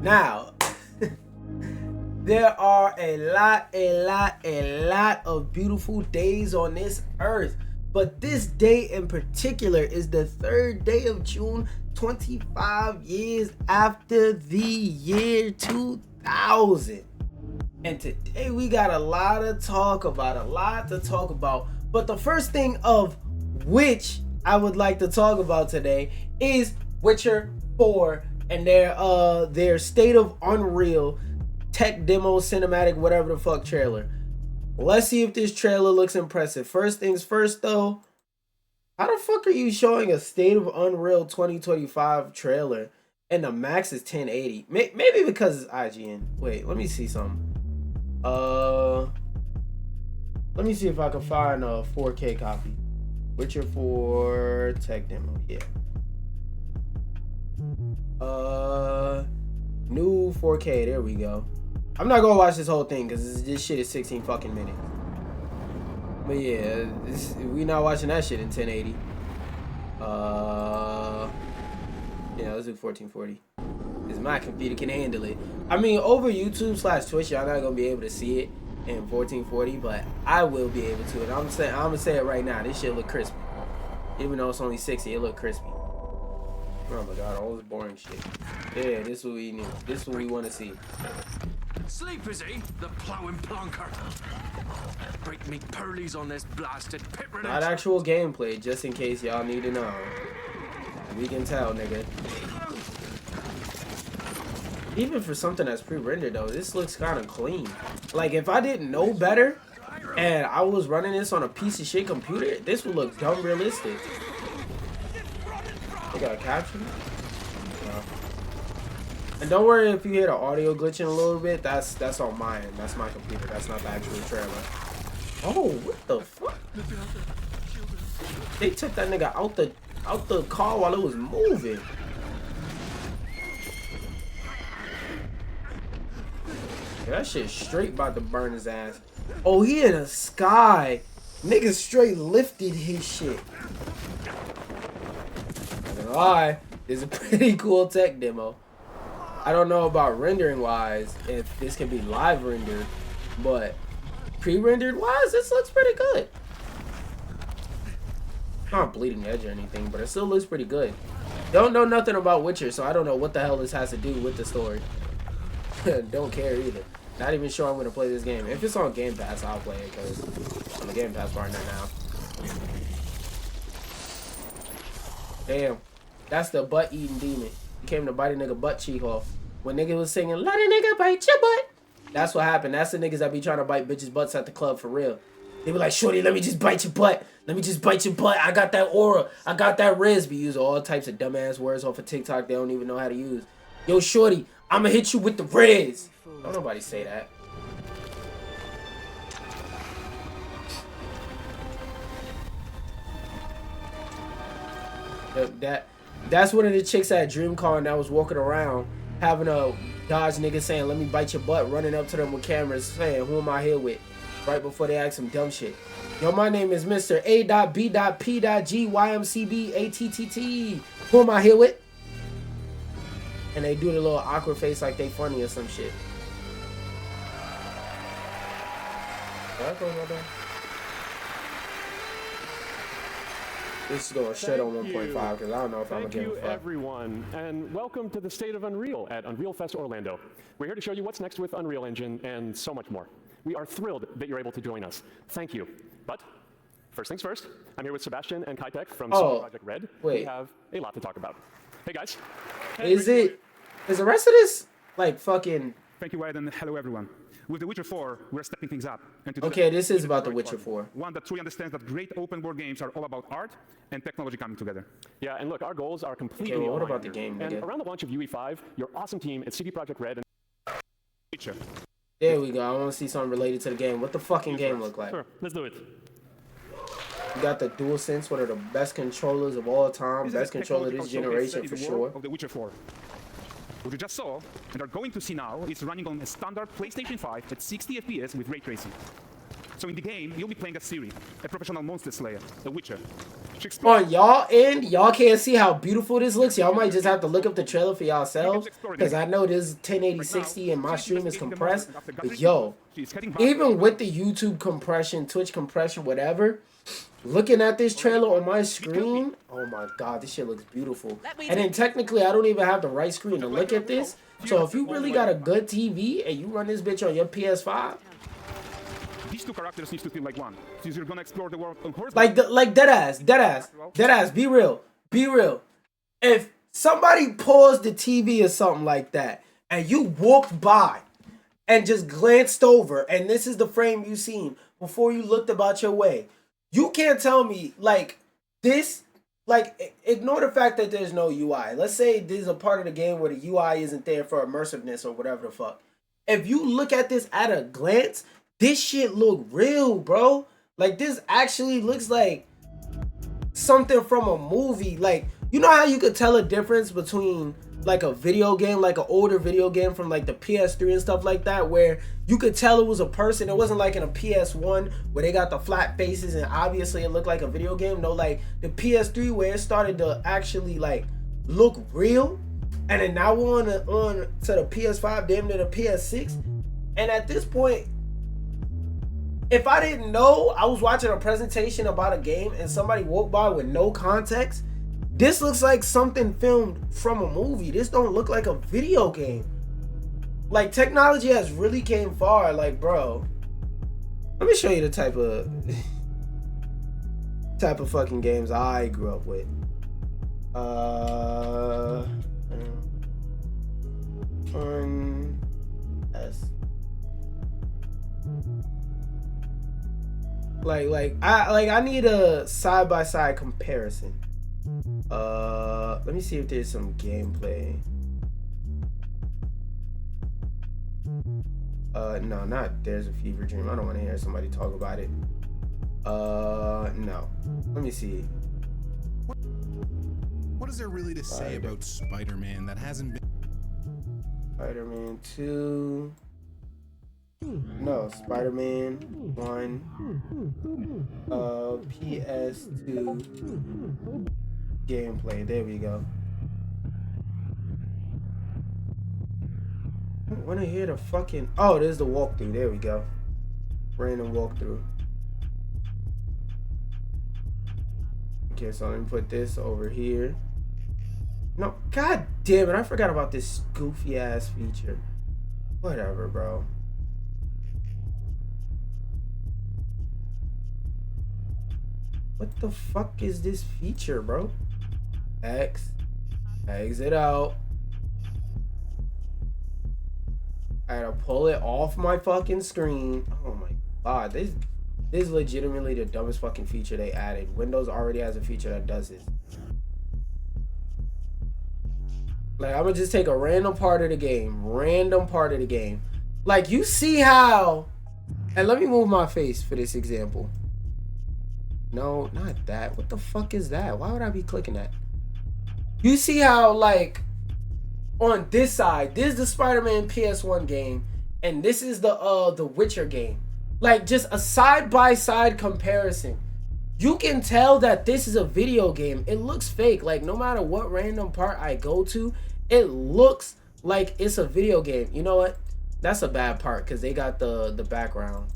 Now, there are a lot of beautiful days on this earth. But this day in particular is the 3rd day of June, 25 years after the year 2000. And today we got a lot to talk about, But the first thing of which I would like to talk about today is Witcher 4 and their State of Unreal tech demo, cinematic, whatever the fuck trailer. Let's see if this trailer looks impressive. First things first though, how the fuck are you showing a State of Unreal 2025 trailer and the max is 1080? Maybe because it's IGN. Wait, let me see something. Let me see if I can find a 4K copy. Witcher 4 tech demo, yeah. New 4K, there we go. I'm not gonna watch this whole thing because this shit is 16 fucking minutes. But yeah, we not watching that shit in 1080. Yeah, let's do 1440. Because my computer can handle it. I mean, over YouTube/Twitch, y'all not gonna be able to see it in 1440, but I will be able to. And I'm gonna say it right now. This shit look crispy. Even though it's only 60, it look crispy. Oh my god, all this boring shit. Yeah, this is what we need. This is what we want to see. Sleep is he, the plowing plonker. Break me pearlies on this blasted pit. Not actual gameplay, just in case y'all need to know. We can tell, nigga. Even for something that's pre-rendered though, this looks kind of clean. Like if I didn't know better and I was running this on a piece of shit computer, this would look dumb realistic. They got a caption? No. And don't worry if you hear the audio glitching a little bit, that's on my end. That's my computer. That's not the actual trailer. Oh, what the fuck? They took that nigga out the car while it was moving. Yeah, that shit straight about to burn his ass. Oh, he in the sky. Nigga straight lifted his shit. Not gonna lie, it's a pretty cool tech demo. I don't know about rendering wise if this can be live rendered, but pre-rendered wise, this looks pretty good. Not bleeding edge or anything, but it still looks pretty good. Don't know nothing about Witcher, so I don't know what the hell this has to do with the story. Don't care either. Not even sure I'm gonna play this game. If it's on Game Pass, I'll play it because I'm a Game Pass partner now. Damn, that's the butt-eating demon. He came to bite a nigga butt cheek off. When nigga was singing, "Let a nigga bite your butt." That's what happened. That's the niggas that be trying to bite bitches' butts at the club for real. They be like, "Shorty, let me just bite your butt. Let me just bite your butt. I got that aura. I got that riz." Be using all types of dumbass words off of TikTok they don't even know how to use. Yo, shorty, I'ma hit you with the riz. Don't nobody say that. That's one of the chicks at DreamCon that was walking around having a dodge nigga saying, "Let me bite your butt," running up to them with cameras saying, "Who am I here with?" Right before they ask some dumb shit. Yo, my name is Mr. A.B.P.G.YMCB.ATTT. Who am I here with? And they do the little awkward face like they funny or some shit. This is going straight on 1.5 because I don't know if I'm gonna give a fuck. Thank you, everyone, and welcome to the State of Unreal at Unreal Fest Orlando. We're here to show you what's next with Unreal Engine and so much more. We are thrilled that you're able to join us. Thank you. But first things first, I'm here with Sebastian and Qaptain from CD Projekt Red. Wait. We have a lot to talk about. Hey guys. Is the rest of this like fucking? Thank you, Wyatt, and hello everyone. With The Witcher 4, we're stepping things up. And Okay, this is about The Witcher 4. One that truly understands that great open world games are all about art and technology coming together. Yeah, and look, our goals are completely Okay, well, what aligned about the here. game, And nigga? around the launch of UE5, your awesome team at CD Projekt Red and Witcher. There we go. I want to see something related to the game. What the fucking game look like? Sure, let's do it. You got the DualSense, one of the best controllers of all time, best controller of this generation for sure. Of The Witcher 4. What you just saw, and are going to see now, is running on a standard PlayStation 5 at 60 FPS with ray tracing. So in the game, you'll be playing as Ciri, a professional monster slayer, a witcher. She explodes. On y'all end, y'all can't see how beautiful this looks. Y'all might just have to look up the trailer for yourselves, because I know this 1080 60 and my stream is compressed. But yo, even with the YouTube compression, Twitch compression, whatever, looking at this trailer on my screen, oh my god, this shit looks beautiful. And then technically, I don't even have the right screen to look at this. So if you really got a good TV and you run this bitch on your PS5, these two characters need to feel like one. Since you're gonna explore the world on like horseback. dead ass. Be real. If somebody paused the TV or something like that, and you walked by and just glanced over, and this is the frame you seen before you looked about your way, you can't tell me like this. Like, ignore the fact that there's no UI. Let's say there's a part of the game where the UI isn't there for immersiveness or whatever the fuck. If you look at this at a glance, this shit look real, bro. Like, this actually looks like something from a movie. Like, you know how you could tell a difference between like a video game, like an older video game from like the PS3 and stuff like that, where you could tell it was a person. It wasn't like in a PS1 where they got the flat faces and obviously it looked like a video game. No, like the PS3 where it started to actually like look real, and then now we're on to the PS5, damn near the PS6. And at this point, if I didn't know I was watching a presentation about a game and somebody walked by with no context, this looks like something filmed from a movie. This don't look like a video game. Like, technology has really came far. Like, bro, let me show you the type of fucking games I grew up with. I need a side-by-side comparison. Let me see if there's some gameplay. No, not There's a Fever Dream. I don't want to hear somebody talk about it. No. Let me see. What is there really to say about Spider-Man that hasn't been? Spider-Man 2. No, Spider-Man 1. PS2 gameplay. There we go. I want to hear the fucking... Oh, there's the walkthrough. There we go. Random walkthrough. Okay, so let me put this over here. No, god damn it. I forgot about this goofy ass feature. Whatever, bro. What the fuck is this feature, bro? Exit out. I gotta pull it off my fucking screen. Oh my god, this is legitimately the dumbest fucking feature they added. Windows already has a feature that does this. Like, I'm gonna just take a random part of the game. Like, you see how... And let me move my face for this example. No, not that. What the fuck is that? Why would I be clicking that? You see how, like, on this side, this is the Spider-Man PS1 game, and this is the Witcher game. Like, just a side-by-side comparison. You can tell that this is a video game. It looks fake. Like, no matter what random part I go to, it looks like it's a video game. You know what? That's a bad part, because they got the background.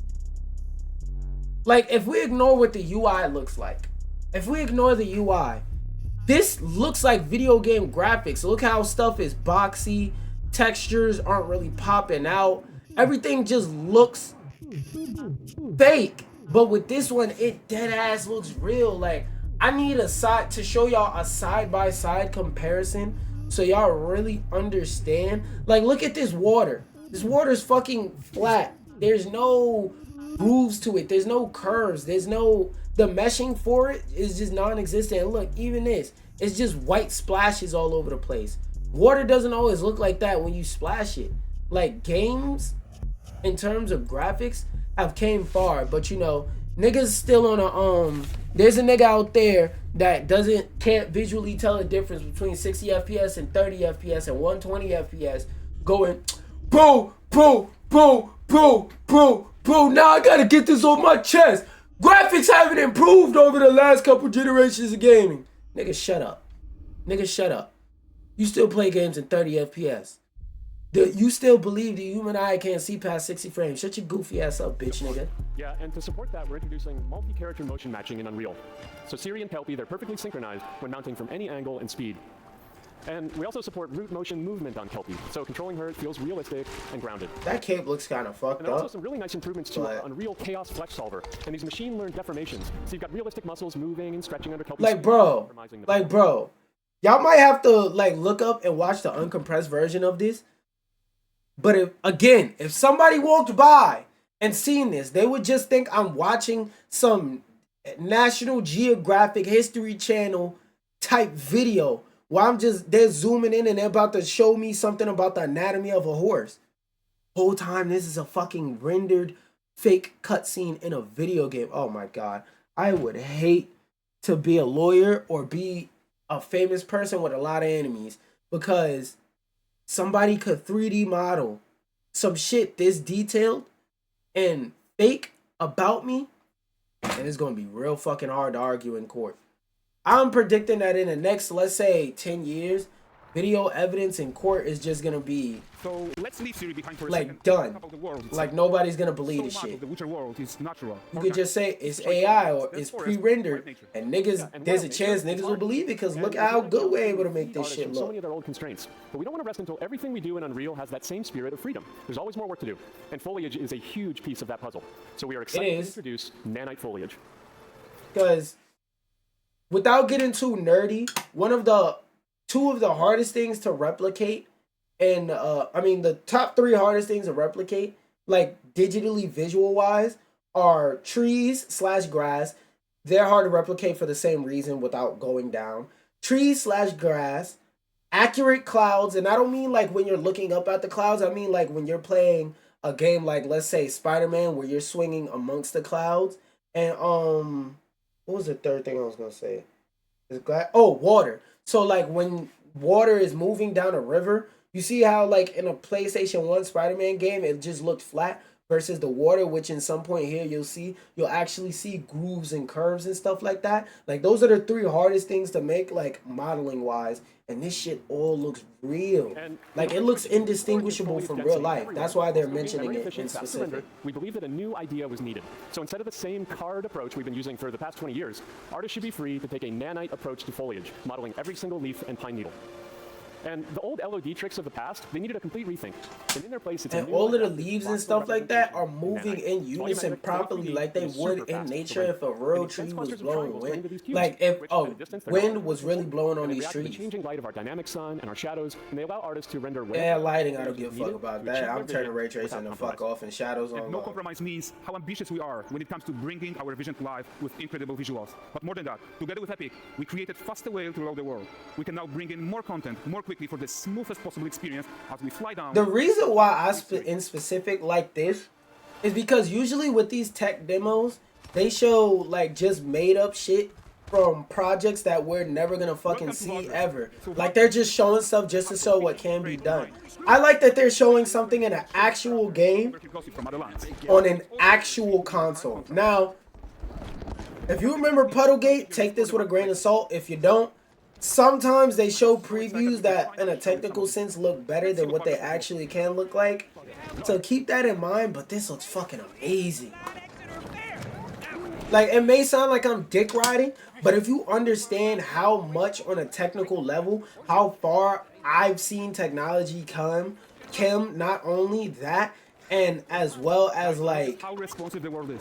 Like, if we ignore what the UI looks like, if we ignore the UI, this looks like video game graphics. Look how stuff is boxy. Textures aren't really popping out. Everything just looks fake. But with this one, it dead ass looks real. Like, I need a side to show y'all a side-by-side comparison so y'all really understand. Like, look at this water. This water's fucking flat. There's no grooves to it. There's no curves. There's no... The meshing for it is just non-existent. And look, even this, it's just white splashes all over the place. Water doesn't always look like that when you splash it. Like, games, in terms of graphics, have came far. But, you know, niggas still on a... There's a nigga out there that can't visually tell the difference between 60 FPS and 30 FPS and 120 FPS going, bro, now I gotta get this on my chest. Graphics haven't improved over the last couple generations of gaming. Nigga, shut up. Nigga, shut up. You still play games in 30 FPS. You still believe the human eye can't see past 60 frames. Shut your goofy ass up, bitch, nigga. Yeah, and to support that, we're introducing multi-character motion matching in Unreal. So Siri and Kelpie, they're perfectly synchronized when mounting from any angle and speed. And we also support root motion movement on Kelpie, so controlling her feels realistic and grounded. That cape looks kind of fucked And there are up. also some really nice improvements to our Unreal Chaos Flex Solver and these machine-learned deformations. So you've got realistic muscles moving and stretching under Kelpie's Like, bro, y'all might have to like look up and watch the uncompressed version of this. But if somebody walked by and seen this, they would just think I'm watching some National Geographic History Channel type video where they're zooming in and they're about to show me something about the anatomy of a horse. Whole time this is a fucking rendered fake cutscene in a video game. Oh my God. I would hate to be a lawyer or be a famous person with a lot of enemies because somebody could 3D model some shit this detailed and fake about me, and it's gonna be real fucking hard to argue in court. I'm predicting that in the next, let's say, 10 years, video evidence in court is just gonna be So let's leave Siri behind for a like second. done. Of the world Like nobody's gonna believe so this much shit. of the Witcher world is natural. You could just say it's AI or it's pre-rendered, and niggas, there's a chance niggas will believe it because look at how good we're able to make this shit So look. many of their old constraints. But we don't want to rest until everything we do in Unreal has that same spirit of freedom. There's always more work to do. And foliage is a huge piece of that puzzle. So we are excited to introduce nanite foliage. Because without getting too nerdy, two of the hardest things to replicate, and the top 3 hardest things to replicate, like digitally visual wise, are trees/grass. They're hard to replicate for the same reason without going down. Trees/grass, accurate clouds, and I don't mean like when you're looking up at the clouds. I mean like when you're playing a game like, let's say, Spider-Man, where you're swinging amongst the clouds. And what was the third thing I was gonna say? Water. So like when water is moving down a river, you see how like in a PlayStation 1 Spider-Man game it just looked flat versus the water, which in some point here you'll actually see grooves and curves and stuff like that. Like those are the 3 hardest things to make, like modeling wise, and this shit all looks real. Like it looks indistinguishable from real life. That's why they're mentioning it in specific. We believe that a new idea was needed. So instead of the same card approach we've been using for the past 20 years, artists should be free to take a nanite approach to foliage, modeling every single leaf and pine needle. And the old LOD tricks of the past, they needed a complete rethink. And in their place, it's and all of the leaves and stuff like that are moving in unison properly, like they would in nature if a real tree was blowing wind. Like if wind was really blowing on these trees. The changing light of our dynamic sun and our shadows, and they allow artists to render wind. Yeah, lighting, I don't give a fuck about that. I'm turning ray tracing the fuck off and shadows on. No compromise means how ambitious we are when it comes to bringing our vision to life with incredible visuals. But more than that, together with Epic, we created faster way to load the world. We can now bring in more content more quickly for the smoothest possible experience as we fly down. The reason why I in specific like this is because usually with these tech demos, they show like just made up shit from projects that we're never gonna fucking see ever. Like they're just showing stuff just to show what can be done. I like that they're showing something in an actual game on an actual console. Now, if you remember Puddlegate, take this with a grain of salt. If you don't, sometimes they show previews that in a technical sense look better than what they actually can look like. So keep that in mind, but this looks fucking amazing. Like, it may sound like I'm dick riding, but if you understand how much on a technical level, how far I've seen technology come, not only that, and as well as like how responsive the world is.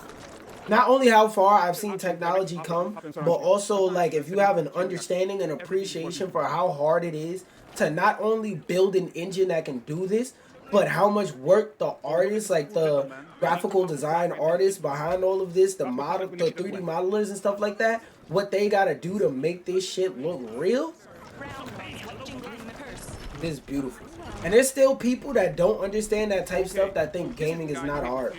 Not only how far I've seen technology come, but also like if you have an understanding and appreciation for how hard it is to not only build an engine that can do this, but how much work the artists, like the graphical design artists behind all of this, the 3D modelers and stuff like that, what they gotta do to make this shit look real. This is beautiful. And there's still people that don't understand that type stuff that think gaming is not art.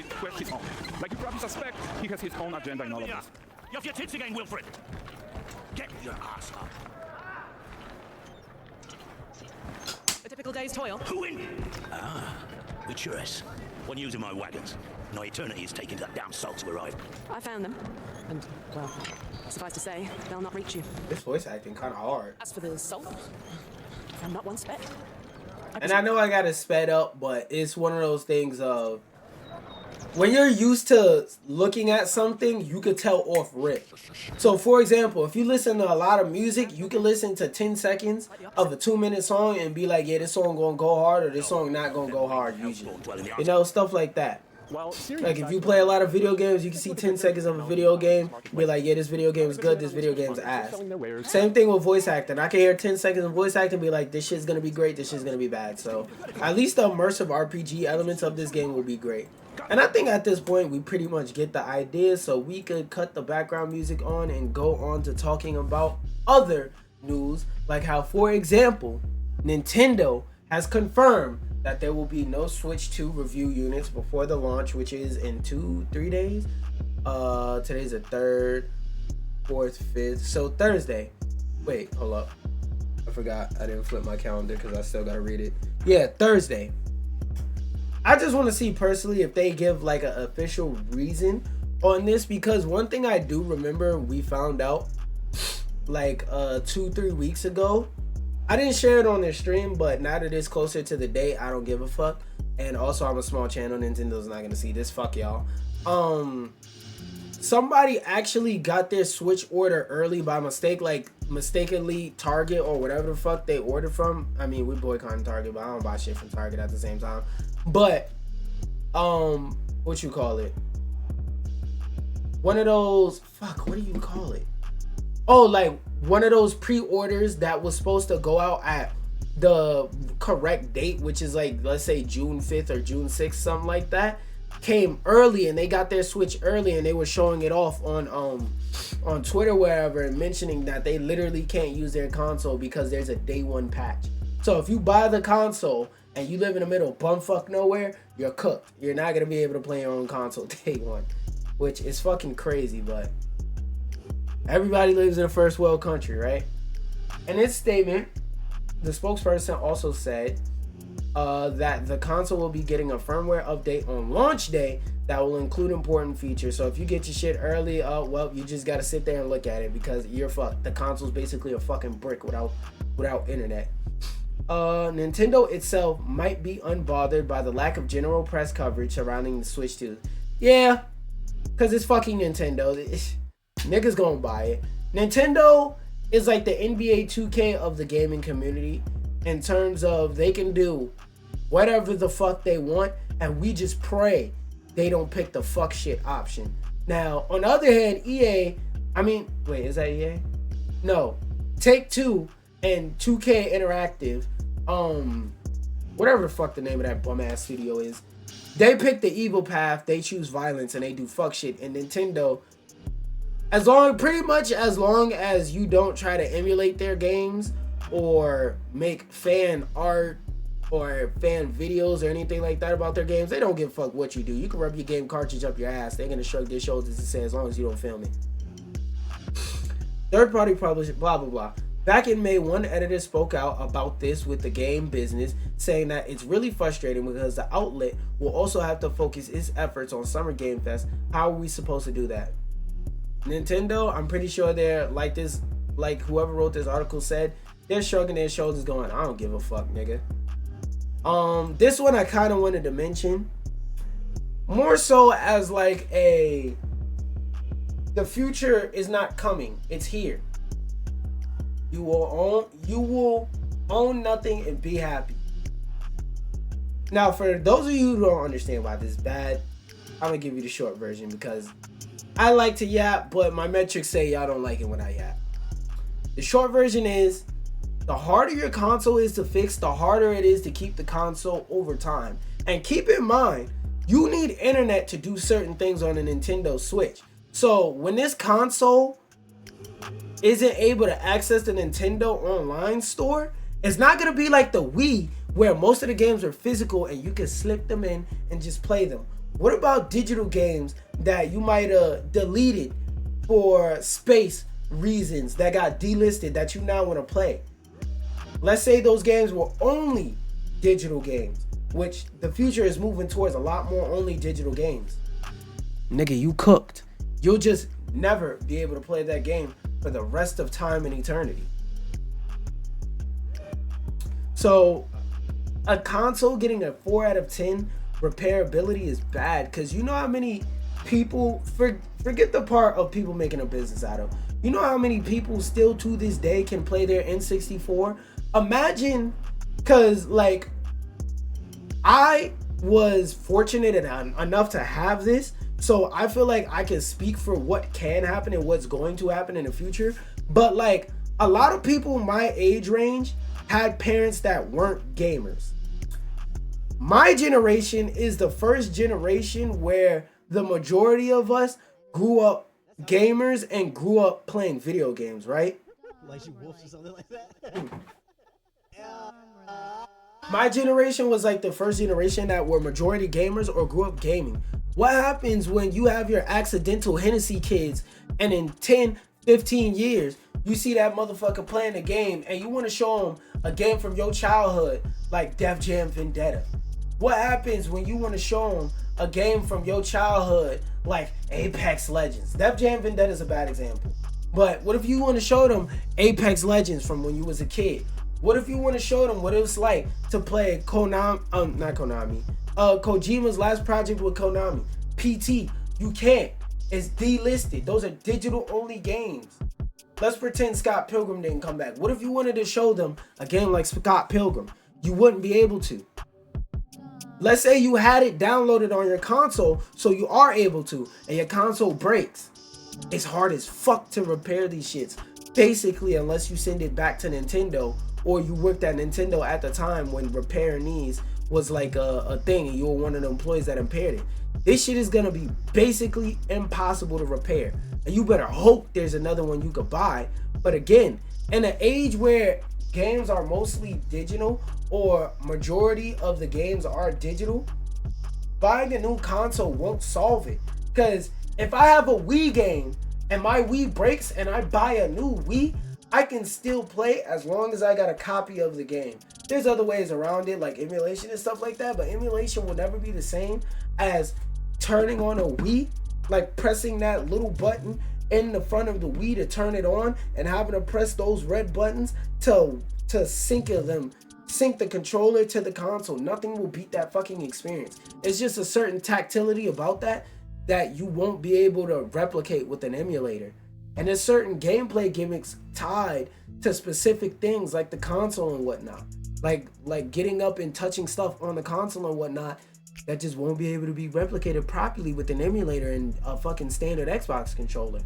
Like you probably suspect, he has his own agenda in all of this. You have your tits again, Wilfred. Get your ass up. A typical day's toil. Who in? Ah, the choice. on using my wagons. No eternity is taking that damn salt to arrive. I found them, and, well, suffice to say, they'll not reach you. This voice acting kind of hard. As for the salt, I found not one speck. And I know I got it sped up, but it's one of those things of when you're used to looking at something, you could tell off rip. So, for example, if you listen to a lot of music, you can listen to 10 seconds of a 2-minute song and be like, yeah, this song gonna go hard or this song not gonna go hard usually. You know, stuff like that. Like if you play a lot of video games, you can see 10 seconds of a video game, be like, yeah, this video game is good, this video game's ass. Same thing with voice acting. I can hear 10 seconds of voice acting and be like, this shit's gonna be great, this shit's gonna be bad. So at least the immersive RPG elements of this game will be great. And I think at this point we pretty much get the idea, so we could cut the background music on and go on to talking about other news, like how, for example, Nintendo has confirmed that there will be no Switch 2 review units before the launch, which is in 2-3 days. Today's the 3rd, 4th, 5th, so Thursday. Wait, hold up, I forgot, I didn't flip my calendar because I still gotta read it. Yeah, Thursday. I just want to see personally if they give like an official reason on this, because one thing I do remember we found out like 2-3 weeks ago. I didn't share it on their stream, but now that it's closer to the date, I don't give a fuck. And also, I'm a small channel. Nintendo's not gonna see this. Fuck y'all. Somebody actually got their Switch order early by mistake, like mistakenly Target or whatever the fuck they ordered from. I mean, we boycotting Target, but I don't buy shit from Target at the same time. But what you call it? One of those, fuck, what do you call it? Oh, like one of those pre-orders that was supposed to go out at the correct date, which is like, let's say June 5th or June 6th, something like that, came early, and they got their Switch early, and they were showing it off on Twitter, wherever, and mentioning that they literally can't use their console because there's a day one patch. So if you buy the console and you live in the middle of bumfuck nowhere, you're cooked. You're not gonna be able to play your own console day one, which is fucking crazy, but everybody lives in a first world country, right? In its statement, the spokesperson also said that the console will be getting a firmware update on launch day that will include important features. So if you get your shit early, well, you just gotta sit there and look at it because you're fucked. The console's basically a fucking brick without internet. Nintendo itself might be unbothered by the lack of general press coverage surrounding the Switch 2. Yeah, because it's fucking Nintendo. Niggas gonna buy it. Nintendo is like the NBA 2K of the gaming community in terms of they can do whatever the fuck they want, and we just pray they don't pick the fuck shit option. Now, on the other hand, EA, I mean, wait, is that EA? No, Take-Two and 2K Interactive, whatever the fuck the name of that bum ass studio is, they pick the evil path, they choose violence, and they do fuck shit. And Nintendo, pretty much as long as you don't try to emulate their games or make fan art or fan videos or anything like that about their games, they don't give a fuck what you do. You can rub your game cartridge up your ass, they're gonna shrug their shoulders and say as long as you don't film it. Third party publisher, blah blah blah. Back in May, one editor spoke out about this with the game business, saying that it's really frustrating because the outlet will also have to focus its efforts on Summer Game Fest. How are we supposed to do that? Nintendo, I'm pretty sure they're like this, like whoever wrote this article said, they're shrugging their shoulders going, I don't give a fuck, nigga. This one I kind of wanted to mention more so as like the future is not coming, it's here. You will own nothing and be happy. Now, for those of you who don't understand why this is bad, I'm gonna give you the short version because I like to yap, but my metrics say y'all don't like it when I yap. The short version is, the harder your console is to fix, the harder it is to keep the console over time. And keep in mind, you need internet to do certain things on a Nintendo Switch. So when this console isn't able to access the Nintendo online store, it's not going to be like the Wii where most of the games are physical and you can slip them in and just play them. What about digital games that you might have deleted for space reasons that got delisted that you now want to play? Let's say those games were only digital games. which the future is moving towards a lot more only digital games. Nigga, you cooked. You'll just never be able to play that game for the rest of time and eternity. So a console getting a 4 out of 10 repairability is bad, because you know how many people, forget the part of people making a business out of, you know how many people still to this day can play their N64? Imagine, because like I was fortunate enough to have this, so I feel like I can speak for what can happen and what's going to happen in the future. But like a lot of people my age range had parents that weren't gamers. My generation is the first generation where the majority of us grew up gamers and grew up playing video games, right? Like you wolves or something like that. My generation was like the first generation that were majority gamers or grew up gaming. What happens when you have your accidental Hennessy kids and in 10, 15 years, you see that motherfucker playing a game and you want to show him a game from your childhood like Def Jam Vendetta? What happens when you want to show them a game from your childhood like Apex Legends? Def Jam Vendetta is a bad example. But what if you want to show them Apex Legends from when you was a kid? What if you want to show them what it was like to play Kojima's last project with Konami? PT. You can't. It's delisted. Those are digital only games. Let's pretend Scott Pilgrim didn't come back. What if you wanted to show them a game like Scott Pilgrim? You wouldn't be able to. Let's say you had it downloaded on your console, so you are able to, and your console breaks. It's hard as fuck to repair these shits. Basically, unless you send it back to Nintendo, or you worked at Nintendo at the time when repairing these was like a thing and you were one of the employees that impaired it. This shit is gonna be basically impossible to repair. And you better hope there's another one you could buy. But again, in an age where games are mostly digital, or majority of the games are digital, buying a new console won't solve it. Because if I have a Wii game and my Wii breaks and I buy a new Wii, I can still play as long as I got a copy of the game. There's other ways around it, like emulation and stuff like that, but emulation will never be the same as turning on a Wii, like pressing that little button in the front of the Wii to turn it on and having to press those red buttons to sync the controller to the console. Nothing will beat that fucking experience. It's just a certain tactility about that you won't be able to replicate with an emulator. And there's certain gameplay gimmicks tied to specific things like the console and whatnot. Like getting up and touching stuff on the console and whatnot that just won't be able to be replicated properly with an emulator and a fucking standard Xbox controller.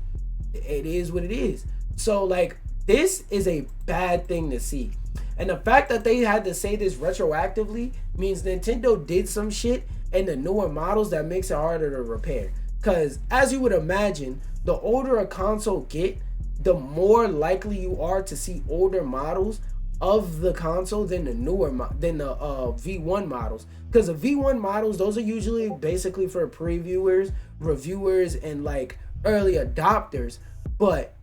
It is what it is. So like, this is a bad thing to see. And the fact that they had to say this retroactively means Nintendo did some shit in the newer models that makes it harder to repair. Because as you would imagine, the older a console get, the more likely you are to see older models of the console than the V1 models. Because the V1 models, those are usually basically for previewers, reviewers, and like early adopters. But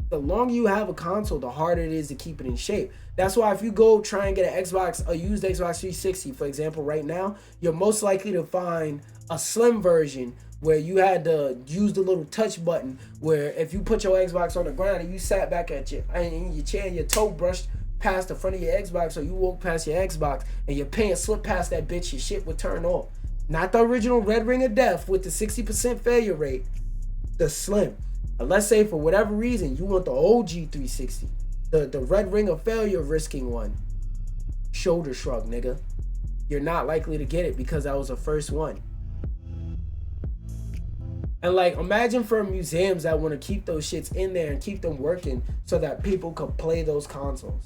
the longer you have a console, the harder it is to keep it in shape. That's why if you go try and get a used Xbox 360, for example, right now, you're most likely to find a slim version where you had to use the little touch button, where if you put your Xbox on the ground and you sat back in your chair and your toe brushed past the front of your Xbox, or you walked past your Xbox and your pants slipped past that bitch, your shit would turn off. Not the original Red Ring of Death with the 60% failure rate, the slim. But let's say for whatever reason you want the OG 360, the Red Ring of Failure risking one. Shoulder shrug, nigga. You're not likely to get it because that was the first one. And like, imagine for museums that want to keep those shits in there and keep them working so that people could play those consoles.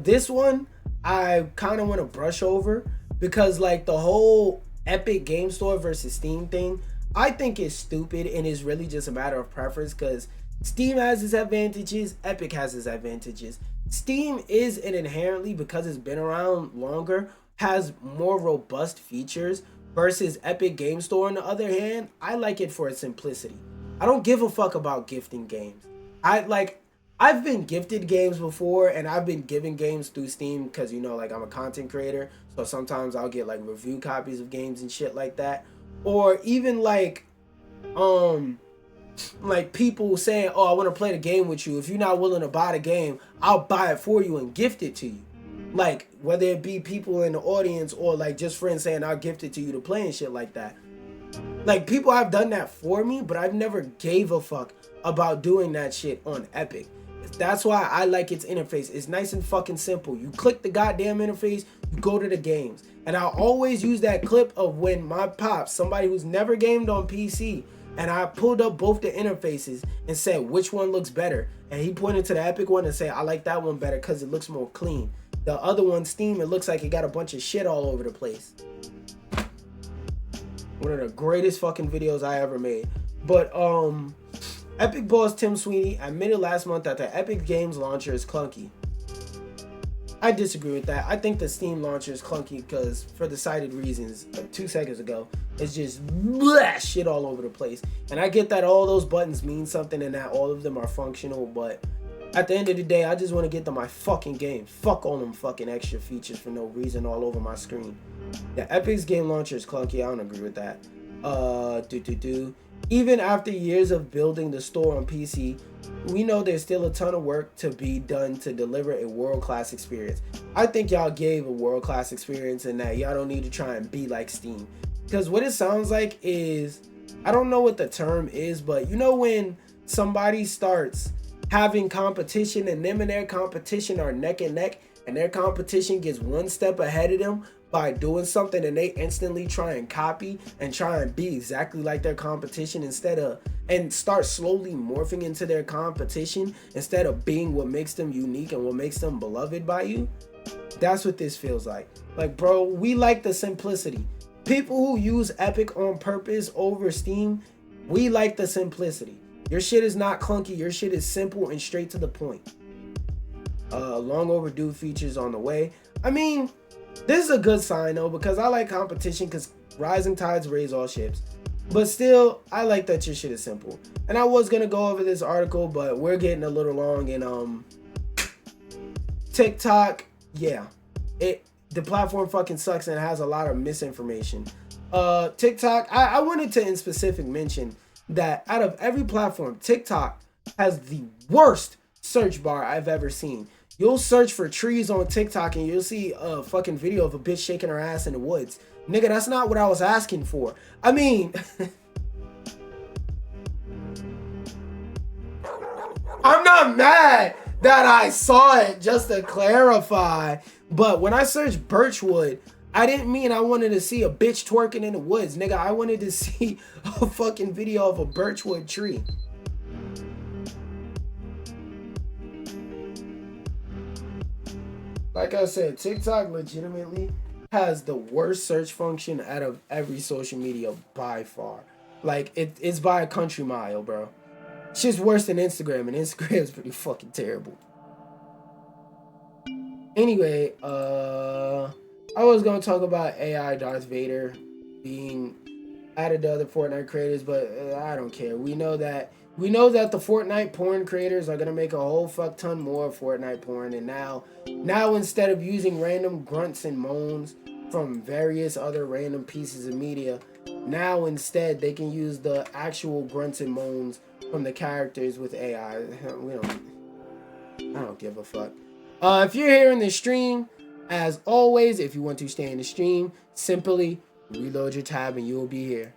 This one I kind of want to brush over because like the whole Epic Game Store versus Steam thing, I think it's stupid and it's really just a matter of preference, because Steam has its advantages, Epic has its advantages. Steam is inherently, because it's been around longer, has more robust features versus Epic Game Store. On the other hand, I like it for its simplicity. I don't give a fuck about gifting games. I've been gifted games before, and I've been given games through Steam because, you know, like, I'm a content creator, so sometimes I'll get like review copies of games and shit like that, or even like people saying, oh, I want to play the game with you. If you're not willing to buy the game, I'll buy it for you and gift it to you. Like, whether it be people in the audience or like just friends saying I'll gift it to you to play and shit like that. Like, people have done that for me, but I've never gave a fuck about doing that shit on Epic. That's why I like its interface. It's nice and fucking simple. You click the goddamn interface, you go to the games. And I'll always use that clip of when my pops, somebody who's never gamed on PC, and I pulled up both the interfaces and said which one looks better. And he pointed to the Epic one and said, I like that one better because it looks more clean. The other one, Steam, it looks like it got a bunch of shit all over the place. One of the greatest fucking videos I ever made. But Epic boss Tim Sweeney admitted last month that the Epic Games launcher is clunky. I disagree with that. I think the Steam launcher is clunky because, for the cited reasons, like 2 seconds ago, it's just shit all over the place. And I get that all those buttons mean something and that all of them are functional, but at the end of the day, I just want to get to my fucking game. Fuck all them fucking extra features for no reason all over my screen. The Epic's game launcher is clunky. I don't agree with that. Even after years of building the store on PC, we know there's still a ton of work to be done to deliver a world-class experience. I think y'all gave a world-class experience and that y'all don't need to try and be like Steam. Because what it sounds like is, I don't know what the term is, but you know when somebody starts having competition and them and their competition are neck and neck and their competition gets one step ahead of them by doing something and they instantly try and copy and try and be exactly like their competition and start slowly morphing into their competition instead of being what makes them unique and what makes them beloved by you. That's what this feels like. Like, bro, we like the simplicity. People who use Epic on purpose over Steam, we like the simplicity. Your shit is not clunky. Your shit is simple and straight to the point. Long overdue features on the way. I mean, this is a good sign though, because I like competition because rising tides raise all ships. But still, I like that your shit is simple. And I was going to go over this article, but we're getting a little long. And TikTok, yeah. The platform fucking sucks and it has a lot of misinformation. TikTok, I wanted to in specific mention that out of every platform, TikTok has the worst search bar I've ever seen. You'll search for trees on TikTok and you'll see a fucking video of a bitch shaking her ass in the woods. Nigga, that's not what I was asking for. I mean, I'm not mad that I saw it, just to clarify. But when I searched Birchwood, I didn't mean I wanted to see a bitch twerking in the woods. Nigga, I wanted to see a fucking video of a Birchwood tree. Like I said, TikTok legitimately has the worst search function out of every social media by far. Like, it's by a country mile, bro. It's just worse than Instagram, and Instagram is pretty fucking terrible. Anyway, I was going to talk about AI Darth Vader being added to other Fortnite creators, but I don't care. We know that the Fortnite porn creators are going to make a whole fuck ton more Fortnite porn, and now instead of using random grunts and moans from various other random pieces of media, now instead they can use the actual grunts and moans from the characters with AI. I don't give a fuck. If you're here in the stream, as always, if you want to stay in the stream, simply reload your tab and you will be here.